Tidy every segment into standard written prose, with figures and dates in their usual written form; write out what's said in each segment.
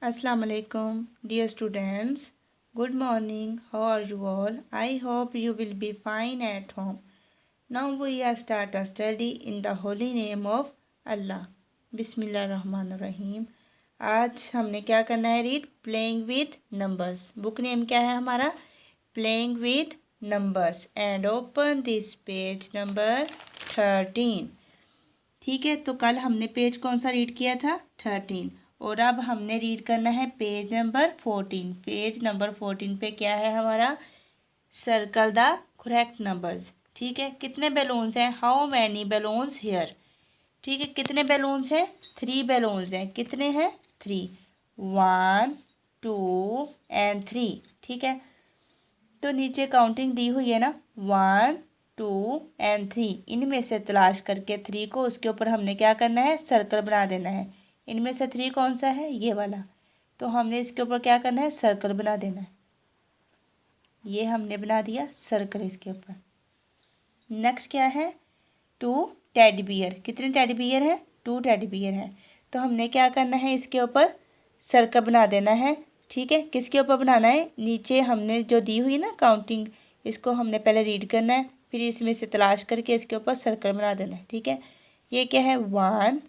Assalamu alaikum, dear students. Good morning. How are you all? I hope you will be fine at home. Now we are start a study in the holy name of Allah. बिस्मिल्लाहिर्रहमानिर्रहीम। आज हमने क्या करना है? Read playing with numbers. Book name क्या है हमारा? Playing with numbers. And open this page number 13। ठीक है, तो कल हमने पेज कौन सा रीड किया था? 13। और अब हमने रीड करना है पेज नंबर 14। पेज नंबर 14 पे क्या है हमारा? Circle the correct numbers. ठीक है, कितने बैलून्स हैं? How many balloons here? ठीक है, कितने बैलून्स हैं? 3 बैलून्स हैं। कितने हैं? 3। 1 2 एंड 3। ठीक है, तो नीचे काउंटिंग दी हुई है ना, 1 2 एंड 3। इनमें से तलाश करके 3 को उसके ऊपर हमने क्या करना है? सर्कल बना देना है। इनमें से 3 कौन सा है? ये वाला। तो हमने इसके ऊपर क्या करना है? सर्कल बना देना है। ये हमने बना दिया सर्कल इसके ऊपर। नेक्स्ट क्या है? 2 टेडी बियर। कितने टेडी बियर हैं? 2 टेडी बियर हैं। तो हमने क्या करना है? इसके ऊपर सर्कल बना देना है। ठीक है, किसके ऊपर बनाना है? नीचे हमने जो दी हुई ना काउंटिंग, इसको हमने पहले रीड करना है, फिर इसमें से तलाश करके इसके ऊपर सर्कल बना देना है। ठीक है, ये क्या है? 1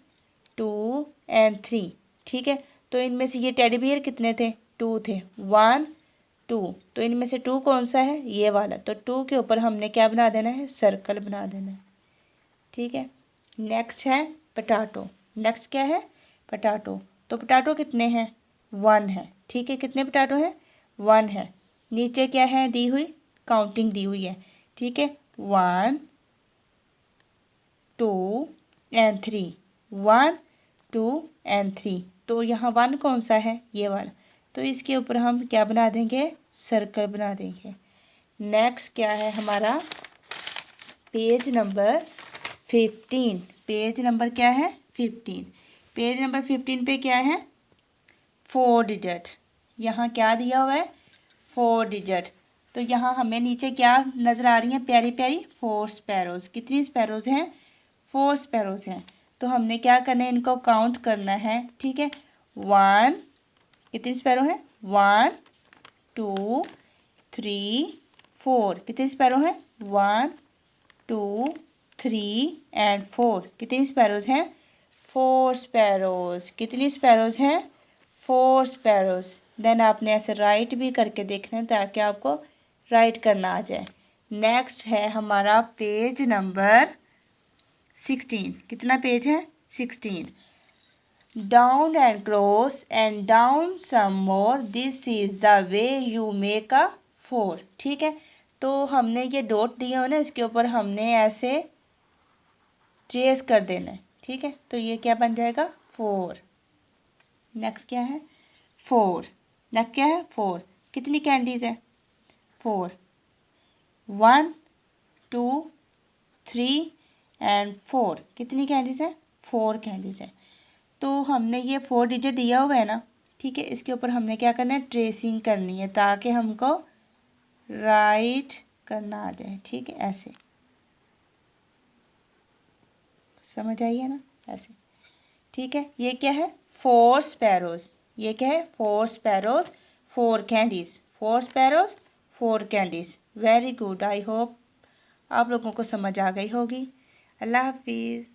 2 एंड 3। ठीक है, तो इनमें से ये टेडी बियर कितने थे? 2 थे। 1 2। तो इनमें से 2 कौन सा है? ये वाला। तो 2 के ऊपर हमने क्या बना देना है? सर्कल बना देना है। ठीक है, नेक्स्ट है पटाटो। नेक्स्ट क्या है? पटाटो। तो पटाटो कितने हैं? 1 है। ठीक है, कितने पटाटो हैं? 1 है। नीचे क्या है दी हुई? काउंटिंग दी हुई है। ठीक है, 1 2 एंड 3। 1 2 एंड 3। तो यहाँ 1 कौन सा है? ये वाला। तो इसके ऊपर हम क्या बना देंगे? सर्कल बना देंगे। नेक्स्ट क्या है हमारा? Page number 15। पेज नंबर क्या है? 15। पेज नंबर 15 पे क्या है? 4 डिजिट। यहाँ क्या दिया हुआ है? 4 डिजिट। तो यहाँ हमें नीचे क्या नज़र आ रही हैं? प्यारी प्यारी 4 स्पैरोज़। कितनी स्पैरोज़ हैं? 4 स्पैरोज़ हैं। तो हमने क्या करना है? इनको काउंट करना है। ठीक है, 1 कितनी स्पैरो हैं? 1 2 3 4। कितनी स्पैरो हैं? 1 2 3 एंड 4। कितनी स्पैरोज़ हैं? 4 स्पैरोज़। कितनी स्पैरोज़ हैं? 4 स्पैरोज़। देन आपने ऐसे राइट भी करके देखना है ताकि आपको राइट करना आ जाए। नेक्स्ट है हमारा पेज नंबर 16। कितना पेज है? 16। Down and cross and down some more, this is the way you make a 4। ठीक है, तो हमने ये डॉट दिया हो ना, इसके ऊपर हमने ऐसे ट्रेस कर देना है। ठीक है, तो ये क्या बन जाएगा? 4। नेक्स्ट क्या है? 4। नेक्स्ट क्या है? 4। कितनी कैंडीज़ है? 4। 1 2 3 एंड 4। कितनी कैंडीज़ है? 4 कैंडीज़ है। तो हमने ये 4 डिजिट दिया हुआ है ना। ठीक है, इसके ऊपर हमने क्या करना है? ट्रेसिंग करनी है ताकि हमको राइट करना आ जाए। ठीक है, ऐसे समझ आइए ना, ऐसे। ठीक है, ये क्या है? 4 स्पैरोज़। ये क्या है? 4 sparrows 4 candies. 4 sparrows 4 candies. Very good. I hope आप लोगों को समझ आ गई होगी। अल्लाह हाफिज़।